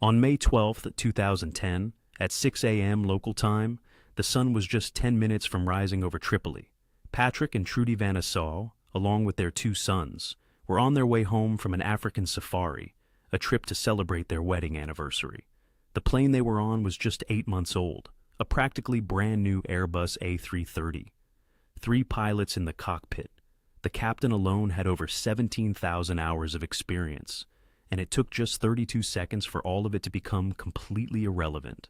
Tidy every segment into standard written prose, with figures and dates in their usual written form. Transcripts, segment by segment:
On May 12, 2010, at 6 a.m. local time, the sun was just 10 minutes from rising over Tripoli. Patrick and Trudy Van Assaw, along with their two sons, were on their way home from an African safari, a trip to celebrate their wedding anniversary. The plane they were on was just 8 months old, a practically brand new Airbus A330. 3 pilots in the cockpit. The captain alone had over 17,000 hours of experience, and it took just 32 seconds for all of it to become completely irrelevant.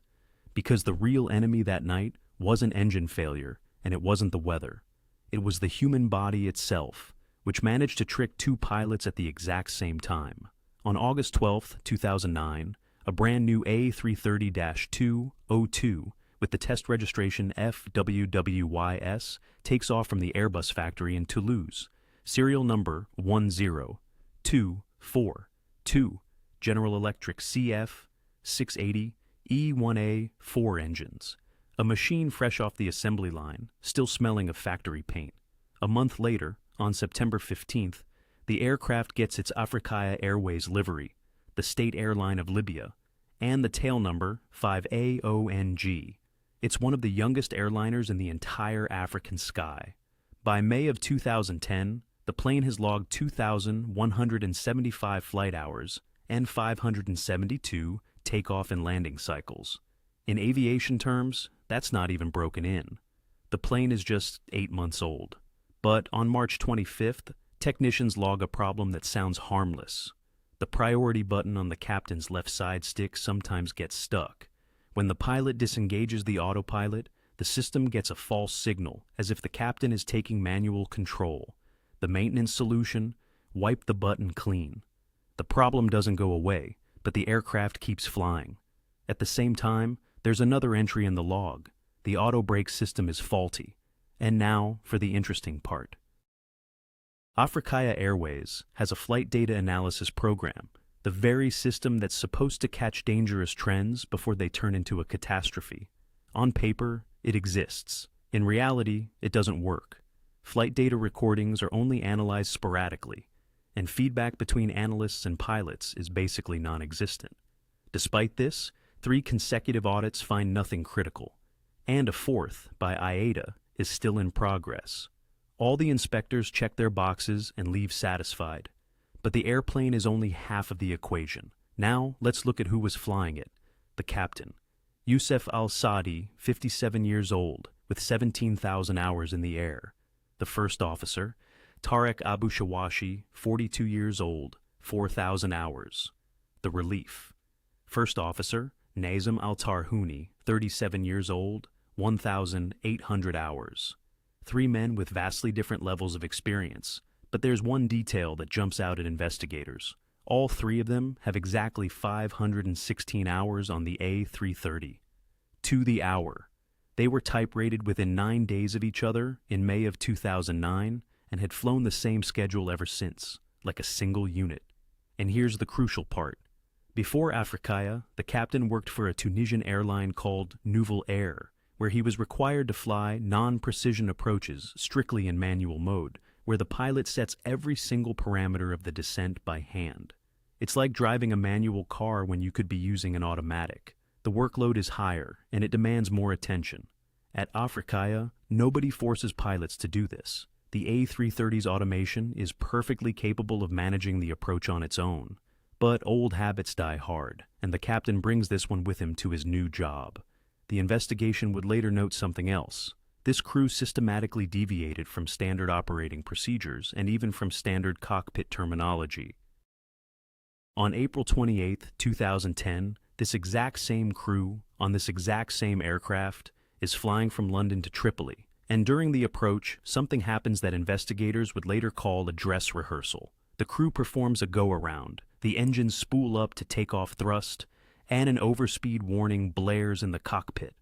Because the real enemy that night wasn't engine failure, and it wasn't the weather. It was the human body itself, which managed to trick 2 pilots at the exact same time. On August 12, 2009, a brand new A330-202 with the test registration FWWYS takes off from the Airbus factory in Toulouse, serial number 10242, General Electric CF680 E1A4 engines, a machine fresh off the assembly line, still smelling of factory paint. A month later, on September 15th, the aircraft gets its Afrikaya Airways livery, the state airline of Libya, and the tail number 5AONG. It's one of the youngest airliners in the entire African sky. By May of 2010, the plane has logged 2,175 flight hours and 572 takeoff and landing cycles. In aviation terms, that's not even broken in. The plane is just 8 months old. But on March 25th, technicians log a problem that sounds harmless. The priority button on the captain's left side stick sometimes gets stuck. When the pilot disengages the autopilot, the system gets a false signal, as if the captain is taking manual control. The maintenance solution: wipe the button clean. The problem doesn't go away, but the aircraft keeps flying. At the same time, there's another entry in the log. The auto brake system is faulty. And now for the interesting part. Afrikaya Airways has a flight data analysis program, the very system that's supposed to catch dangerous trends before they turn into a catastrophe. On paper, it exists. In reality, it doesn't work. Flight data recordings are only analyzed sporadically, and feedback between analysts and pilots is basically non-existent. Despite this, 3 consecutive audits find nothing critical, and a 4th, by IATA, is still in progress. All the inspectors check their boxes and leave satisfied. But the airplane is only half of the equation. Now, let's look at who was flying it. The captain. Youssef Al-Sadi, 57 years old, with 17,000 hours in the air. The first officer, Tarek Abu Shawashi, 42 years old, 4,000 hours. The relief. First officer, Nazim Al-Tarhuni, 37 years old, 1,800 hours. 3 men with vastly different levels of experience. But there's one detail that jumps out at investigators. All 3 of them have exactly 516 hours on the A330. To the hour. They were type rated within 9 days of each other in May of 2009 and had flown the same schedule ever since, like a single unit. And here's the crucial part. Before Afrikaya, the captain worked for a Tunisian airline called Nouvel Air, where he was required to fly non-precision approaches strictly in manual mode, where the pilot sets every single parameter of the descent by hand. It's like driving a manual car when you could be using an automatic. The workload is higher, and it demands more attention. At Afrikaya, nobody forces pilots to do this. The A330's automation is perfectly capable of managing the approach on its own. But old habits die hard, and the captain brings this one with him to his new job. The investigation would later note something else. This crew systematically deviated from standard operating procedures and even from standard cockpit terminology. On April 28, 2010, this exact same crew, on this exact same aircraft, is flying from London to Tripoli, and during the approach, something happens that investigators would later call a dress rehearsal. The crew performs a go-around, the engines spool up to take off thrust, and an overspeed warning blares in the cockpit.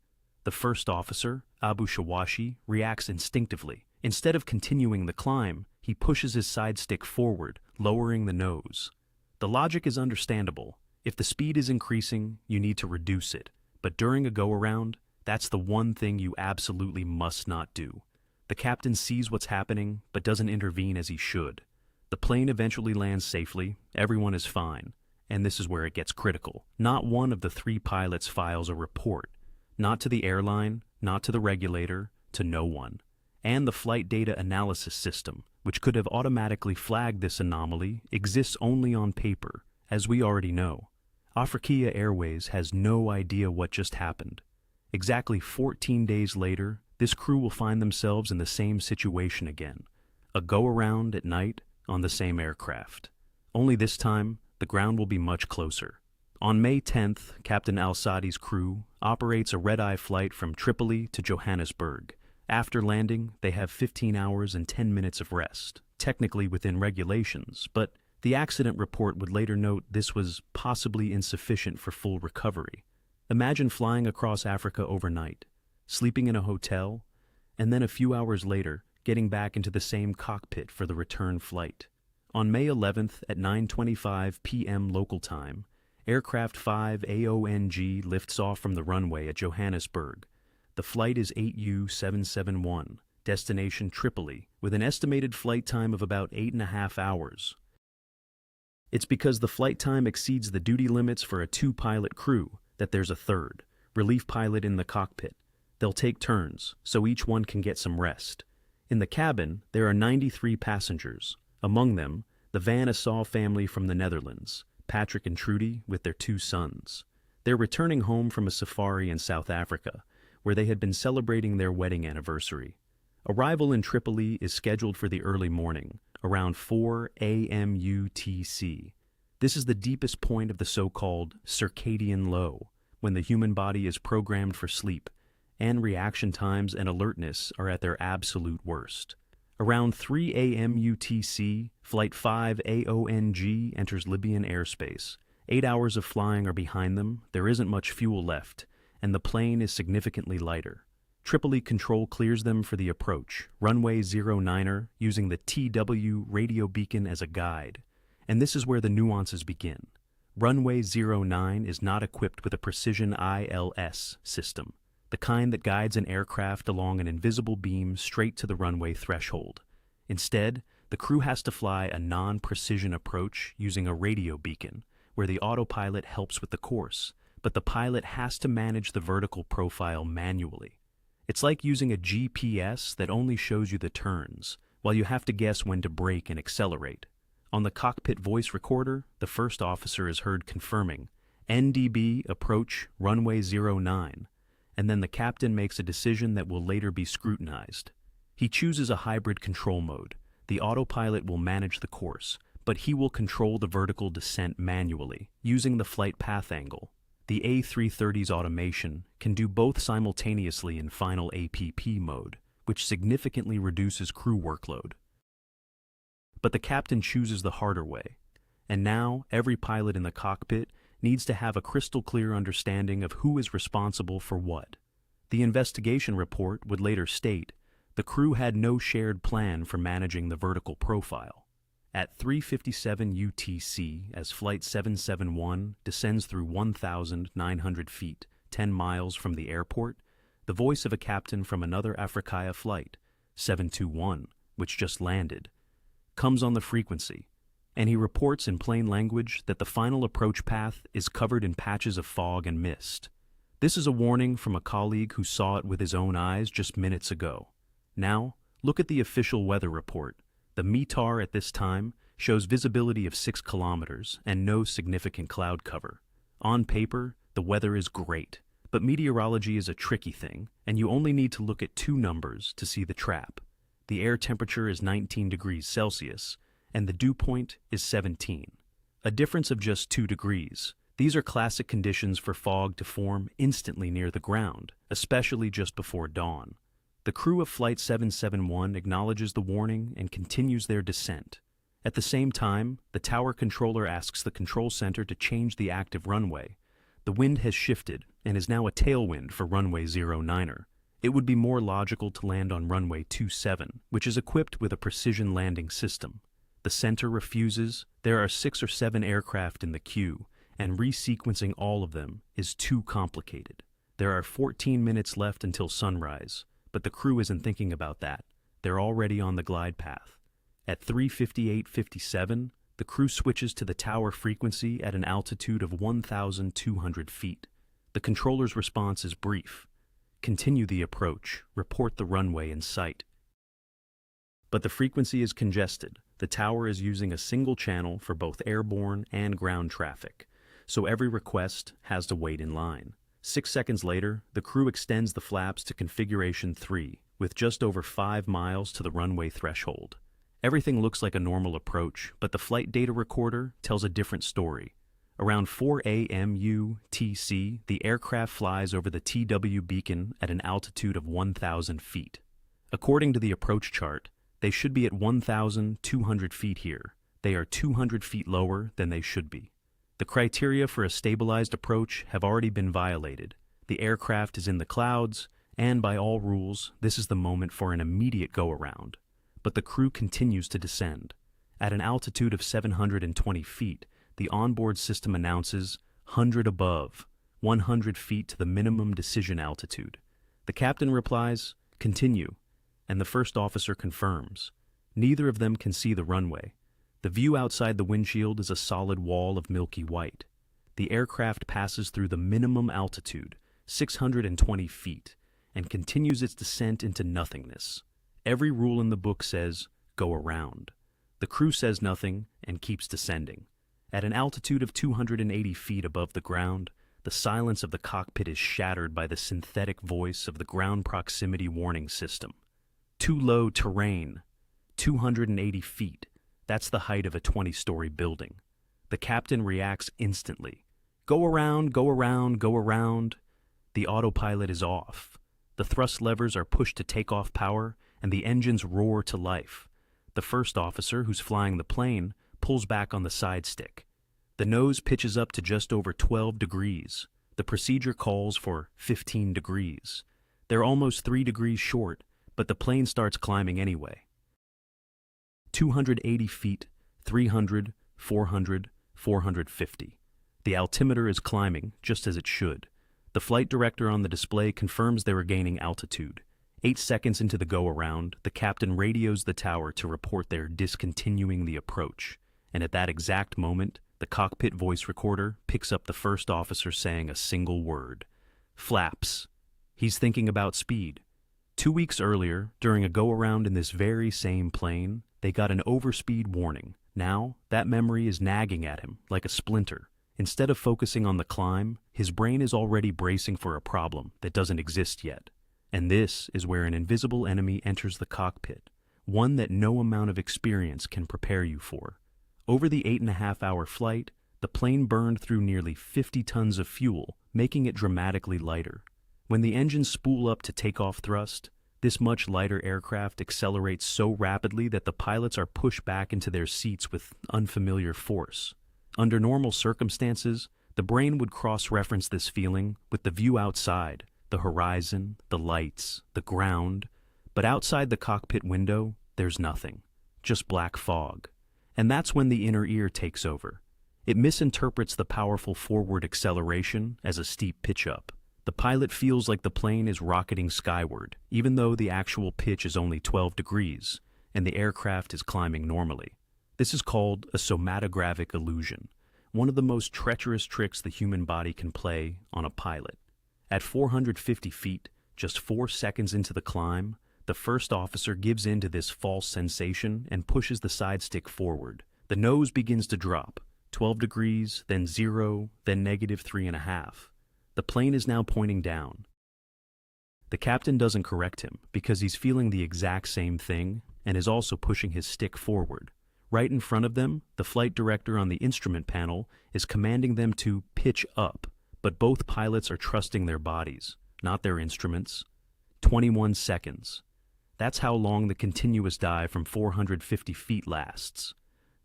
The first officer, Abu Shawashi, reacts instinctively. Instead of continuing the climb, he pushes his side stick forward, lowering the nose. The logic is understandable. If the speed is increasing, you need to reduce it. But during a go-around, that's the one thing you absolutely must not do. The captain sees what's happening, but doesn't intervene as he should. The plane eventually lands safely, everyone is fine, And this is where it gets critical. Not one of the three pilots files a report. Not to the airline, not to the regulator, to no one. And the flight data analysis system, which could have automatically flagged this anomaly, exists only on paper, as we already know. Africa Airways has no idea what just happened. Exactly 14 days later, this crew will find themselves in the same situation again. A go-around at night on the same aircraft. Only this time, the ground will be much closer. On May 10th, Captain Al-Sadi's crew operates a red-eye flight from Tripoli to Johannesburg. After landing, they have 15 hours and 10 minutes of rest, technically within regulations, but the accident report would later note this was possibly insufficient for full recovery. Imagine flying across Africa overnight, sleeping in a hotel, and then a few hours later, getting back into the same cockpit for the return flight. On May 11th at 9:25 p.m. local time, Aircraft 5 AONG lifts off from the runway at Johannesburg. The flight is 8U771, destination Tripoli, with an estimated flight time of about 8.5 hours. It's because the flight time exceeds the duty limits for a two-pilot crew that there's a third, relief pilot in the cockpit. They'll take turns, so each one can get some rest. In the cabin, there are 93 passengers. Among them, the Van Assau family from the Netherlands, Patrick and Trudy with their 2 sons. They're returning home from a safari in South Africa, where they had been celebrating their wedding anniversary. Arrival in Tripoli is scheduled for the early morning, around 4 a.m. UTC. This is the deepest point of the so-called circadian low, when the human body is programmed for sleep, and reaction times and alertness are at their absolute worst. Around 3 a.m. UTC, Flight 5 AONG enters Libyan airspace. 8 hours of flying are behind them, there isn't much fuel left, and the plane is significantly lighter. Tripoli Control clears them for the approach, runway 09er, using the TW radio beacon as a guide. And this is where the nuances begin. Runway 09 is not equipped with a precision ILS system, the kind that guides an aircraft along an invisible beam straight to the runway threshold. Instead, the crew has to fly a non-precision approach using a radio beacon, where the autopilot helps with the course, but the pilot has to manage the vertical profile manually. It's like using a GPS that only shows you the turns, while you have to guess when to brake and accelerate. On the cockpit voice recorder, the first officer is heard confirming, NDB approach runway 09, and then the captain makes a decision that will later be scrutinized. He chooses a hybrid control mode. The autopilot will manage the course, but he will control the vertical descent manually, using the flight path angle. The A330's automation can do both simultaneously in final APP mode, which significantly reduces crew workload. But the captain chooses the harder way, and now every pilot in the cockpit needs to have a crystal clear understanding of who is responsible for what. The investigation report would later state the crew had no shared plan for managing the vertical profile. At 3:57 UTC, as Flight 771 descends through 1,900 feet, 10 miles from the airport, the voice of a captain from another Africa flight, 721, which just landed, comes on the frequency, and he reports in plain language that the final approach path is covered in patches of fog and mist. This is a warning from a colleague who saw it with his own eyes just minutes ago. Now, look at the official weather report. The METAR at this time shows visibility of 6 kilometers and no significant cloud cover. On paper, the weather is great, but meteorology is a tricky thing, and you only need to look at 2 numbers to see the trap. The air temperature is 19 degrees Celsius, and the dew point is 17. A difference of just 2 degrees. These are classic conditions for fog to form instantly near the ground, especially just before dawn. The crew of Flight 771 acknowledges the warning and continues their descent. At the same time, the tower controller asks the control center to change the active runway. The wind has shifted and is now a tailwind for runway 09er. It would be more logical to land on runway 27, which is equipped with a precision landing system. The center refuses. There are 6 or 7 aircraft in the queue, and resequencing all of them is too complicated. There are 14 minutes left until sunrise, but the crew isn't thinking about that. They're already on the glide path. At 3:58:57, the crew switches to the tower frequency at an altitude of 1,200 feet. The controller's response is brief. Continue the approach. Report the runway in sight. But the frequency is congested. The tower is using a single channel for both airborne and ground traffic, so every request has to wait in line. 6 seconds later, the crew extends the flaps to configuration 3, with just over 5 miles to the runway threshold. Everything looks like a normal approach, but the flight data recorder tells a different story. Around 4 a.m. UTC, the aircraft flies over the TW beacon at an altitude of 1,000 feet. According to the approach chart, they should be at 1,200 feet here. They are 200 feet lower than they should be. The criteria for a stabilized approach have already been violated. The aircraft is in the clouds, and by all rules, this is the moment for an immediate go-around. But the crew continues to descend. At an altitude of 720 feet, the onboard system announces 100 above, 100 feet to the minimum decision altitude. The captain replies, "Continue," and the first officer confirms. Neither of them can see the runway. The view outside the windshield is a solid wall of milky white. The aircraft passes through the minimum altitude, 620 feet, and continues its descent into nothingness. Every rule in the book says, go around. The crew says nothing and keeps descending. At an altitude of 280 feet above the ground, the silence of the cockpit is shattered by the synthetic voice of the ground proximity warning system. Too low terrain. 280 feet. That's the height of a 20-story building. The captain reacts instantly. Go around, go around, go around. The autopilot is off. The thrust levers are pushed to take off power, and the engines roar to life. The first officer, who's flying the plane, pulls back on the side stick. The nose pitches up to just over 12 degrees. The procedure calls for 15 degrees. They're almost 3 degrees short, but the plane starts climbing anyway. 280 feet, 300, 400, 450. The altimeter is climbing, just as it should. The flight director on the display confirms they are gaining altitude. 8 seconds into the go-around, the captain radios the tower to report they're discontinuing the approach. And at that exact moment, the cockpit voice recorder picks up the first officer saying a single word. Flaps. He's thinking about speed. 2 weeks earlier, during a go-around in this very same plane, they got an overspeed warning. Now, that memory is nagging at him like a splinter. Instead of focusing on the climb, his brain is already bracing for a problem that doesn't exist yet. And this is where an invisible enemy enters the cockpit, one that no amount of experience can prepare you for. Over the 8.5-hour flight, the plane burned through nearly 50 tons of fuel, making it dramatically lighter. When the engines spool up to takeoff thrust, this much lighter aircraft accelerates so rapidly that the pilots are pushed back into their seats with unfamiliar force. Under normal circumstances, the brain would cross-reference this feeling with the view outside, the horizon, the lights, the ground, but outside the cockpit window, there's nothing, just black fog. And that's when the inner ear takes over. It misinterprets the powerful forward acceleration as a steep pitch-up. The pilot feels like the plane is rocketing skyward, even though the actual pitch is only 12 degrees, and the aircraft is climbing normally. This is called a somatographic illusion, one of the most treacherous tricks the human body can play on a pilot. At 450 feet, just 4 seconds into the climb, the first officer gives in to this false sensation and pushes the side stick forward. The nose begins to drop, 12 degrees, then 0, then -3.5. The plane is now pointing down. The captain doesn't correct him because he's feeling the exact same thing and is also pushing his stick forward. Right in front of them, the flight director on the instrument panel is commanding them to pitch up, but both pilots are trusting their bodies, not their instruments. 21 seconds. That's how long the continuous dive from 450 feet lasts.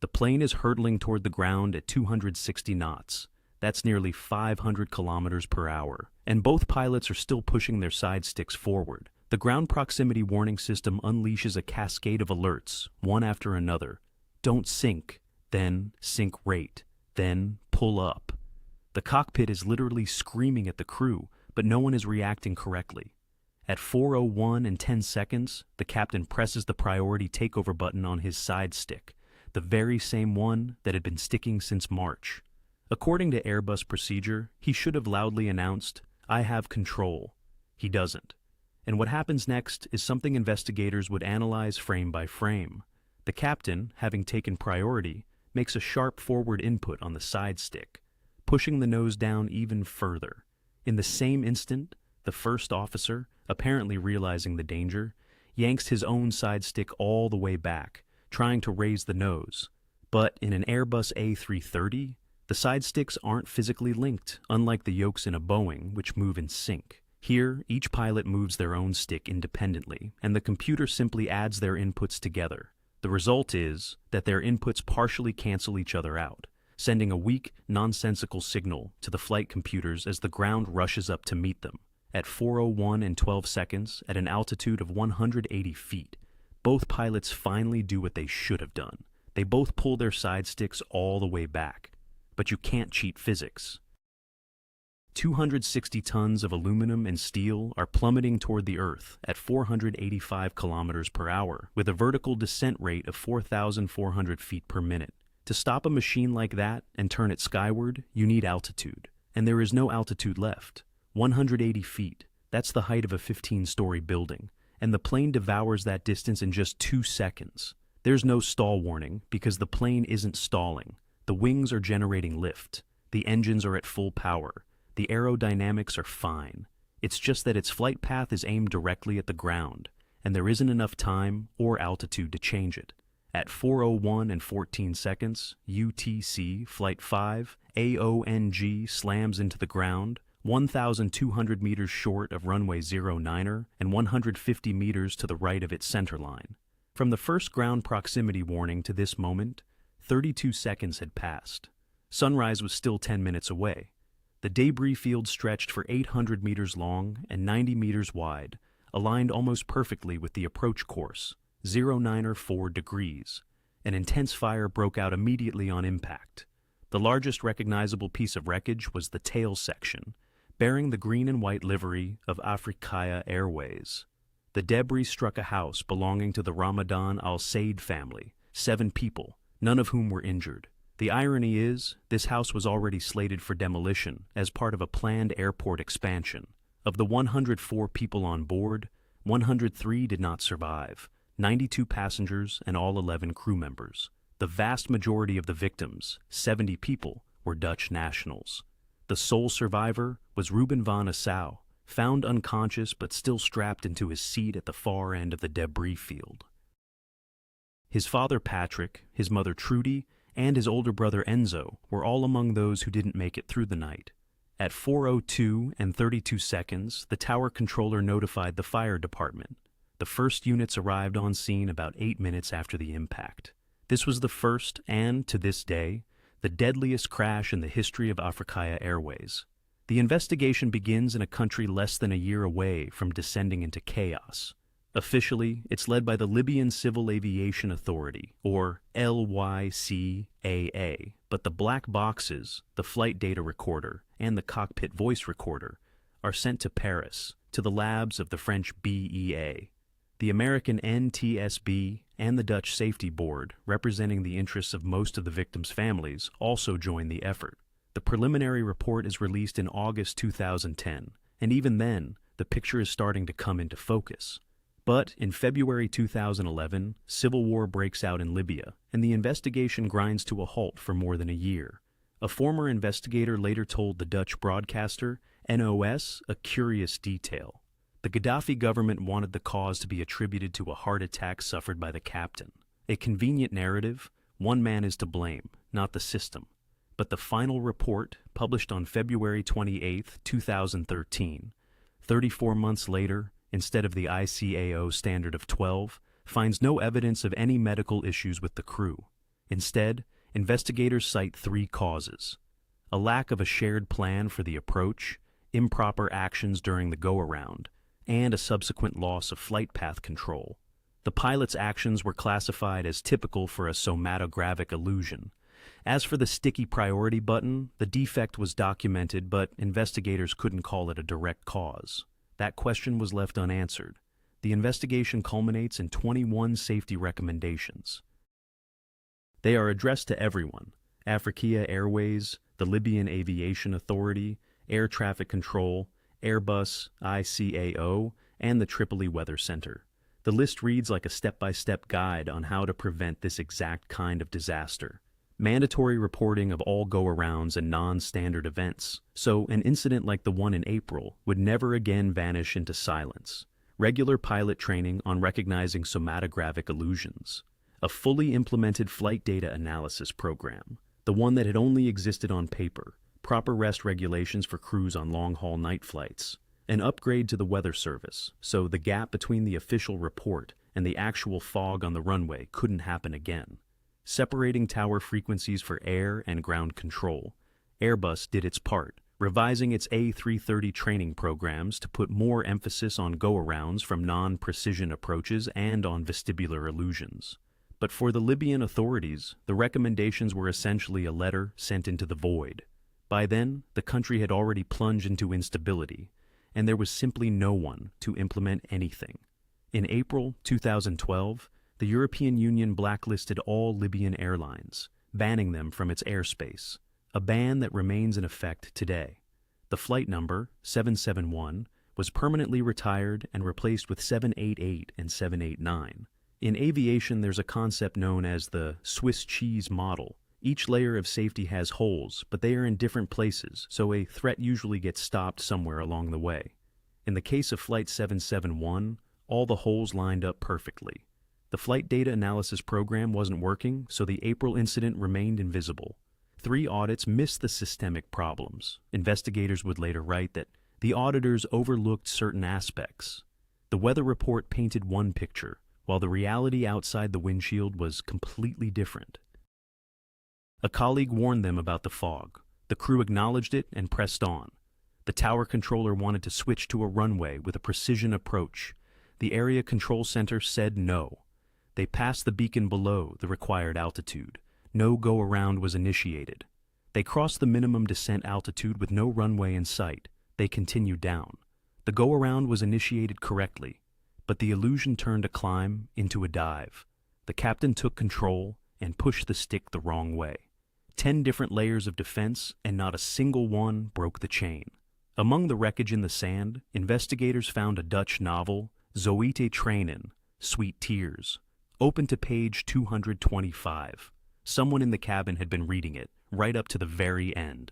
The plane is hurtling toward the ground at 260 knots. That's nearly 500 kilometers per hour. And both pilots are still pushing their side sticks forward. The ground proximity warning system unleashes a cascade of alerts, one after another. Don't sink, then sink rate, then pull up. The cockpit is literally screaming at the crew, but no one is reacting correctly. At 4:01 and 10 seconds, the captain presses the priority takeover button on his side stick. the very same one that had been sticking since March. According to Airbus procedure, he should have loudly announced, "I have control." He doesn't. And what happens next is something investigators would analyze frame by frame. The captain, having taken priority, makes a sharp forward input on the side stick, pushing the nose down even further. In the same instant, the first officer, apparently realizing the danger, yanks his own side stick all the way back, trying to raise the nose. But in an Airbus A330, the side sticks aren't physically linked, unlike the yokes in a Boeing, which move in sync. Here, each pilot moves their own stick independently, and the computer simply adds their inputs together. The result is that their inputs partially cancel each other out, sending a weak, nonsensical signal to the flight computers as the ground rushes up to meet them. At 4:01 and 12 seconds, at an altitude of 180 feet, both pilots finally do what they should have done. They both pull their side sticks all the way back. But you can't cheat physics. 260 tons of aluminum and steel are plummeting toward the Earth at 485 kilometers per hour with a vertical descent rate of 4,400 feet per minute. To stop a machine like that and turn it skyward, you need altitude. And there is no altitude left. 180 feet. That's the height of a 15-story building. And the plane devours that distance in just 2 seconds. There's no stall warning because the plane isn't stalling. The wings are generating lift. The engines are at full power. The aerodynamics are fine. It's just that its flight path is aimed directly at the ground, and there isn't enough time or altitude to change it. At 4:01 and 14 seconds, UTC Flight 5 AONG slams into the ground, 1,200 meters short of runway 09er and 150 meters to the right of its centerline. From the first ground proximity warning to this moment, 32 seconds had passed. Sunrise was still 10 minutes away. The debris field stretched for 800 meters long and 90 meters wide, aligned almost perfectly with the approach course, 09er 4 degrees. An intense fire broke out immediately on impact. The largest recognizable piece of wreckage was the tail section, bearing the green and white livery of Afrikaya Airways. The debris struck a house belonging to the Ramadan al-Said family, 7 people, none of whom were injured. The irony is, this house was already slated for demolition as part of a planned airport expansion. Of the 104 people on board, 103 did not survive, 92 passengers and all 11 crew members. The vast majority of the victims, 70 people, were Dutch nationals. The sole survivor was Ruben van Assau, found unconscious but still strapped into his seat at the far end of the debris field. His father Patrick, his mother Trudy, and his older brother Enzo were all among those who didn't make it through the night. At 4:02 and 32 seconds, the tower controller notified the fire department. The first units arrived on scene about 8 minutes after the impact. This was the first and, to this day, the deadliest crash in the history of Afrikaya Airways. The investigation begins in a country less than a year away from descending into chaos. Officially, it's led by the Libyan Civil Aviation Authority, or LYCAA, but the black boxes, the flight data recorder, and the cockpit voice recorder are sent to Paris, to the labs of the French BEA. The American NTSB and the Dutch Safety Board, representing the interests of most of the victims' families, also join the effort. The preliminary report is released in August 2010, and even then, the picture is starting to come into focus. But in February 2011, civil war breaks out in Libya, and the investigation grinds to a halt for more than a year. A former investigator later told the Dutch broadcaster, NOS, a curious detail. The Gaddafi government wanted the cause to be attributed to a heart attack suffered by the captain. A convenient narrative, one man is to blame, not the system. But the final report, published on February 28, 2013, 34 months later, instead of the ICAO standard of 12, finds no evidence of any medical issues with the crew. Instead, investigators cite 3 causes: a lack of a shared plan for the approach, improper actions during the go-around, and a subsequent loss of flight path control. The pilot's actions were classified as typical for a somatographic illusion. As for the sticky priority button, the defect was documented, but investigators couldn't call it a direct cause. That question was left unanswered. The investigation culminates in 21 safety recommendations. They are addressed to everyone: Africa Airways, the Libyan Aviation Authority, Air Traffic Control, Airbus ICAO, and the Tripoli Weather Center. The list reads like a step-by-step guide on how to prevent this exact kind of disaster. Mandatory reporting of all go-arounds and non-standard events, so an incident like the one in April would never again vanish into silence. Regular pilot training on recognizing somatographic illusions. A fully implemented flight data analysis program, the one that had only existed on paper. Proper rest regulations for crews on long-haul night flights. An upgrade to the weather service, so the gap between the official report and the actual fog on the runway couldn't happen again. Separating tower frequencies for air and ground control. Airbus did its part, revising its A330 training programs to put more emphasis on go-arounds from non-precision approaches and on vestibular illusions. But for the Libyan authorities, the recommendations were essentially a letter sent into the void. By then, the country had already plunged into instability, and there was simply no one to implement anything. In April 2012, the European Union blacklisted all Libyan airlines, banning them from its airspace, a ban that remains in effect today. The flight number, 771, was permanently retired and replaced with 788 and 789. In aviation, there's a concept known as the Swiss cheese model. Each layer of safety has holes, but they are in different places, so a threat usually gets stopped somewhere along the way. In the case of Flight 771, all the holes lined up perfectly. The flight data analysis program wasn't working, so the April incident remained invisible. 3 audits missed the systemic problems. Investigators would later write that the auditors overlooked certain aspects. The weather report painted one picture, while the reality outside the windshield was completely different. A colleague warned them about the fog. The crew acknowledged it and pressed on. The tower controller wanted to switch to a runway with a precision approach. The area control center said no. They passed the beacon below the required altitude. No go-around was initiated. They crossed the minimum descent altitude with no runway in sight. They continued down. The go-around was initiated correctly, but the illusion turned a climb into a dive. The captain took control and pushed the stick the wrong way. 10 different layers of defense, and not a single one broke the chain. Among the wreckage in the sand, investigators found a Dutch novel, Zoete Trainen, Sweet Tears, open to page 225. Someone in the cabin had been reading it, right up to the very end.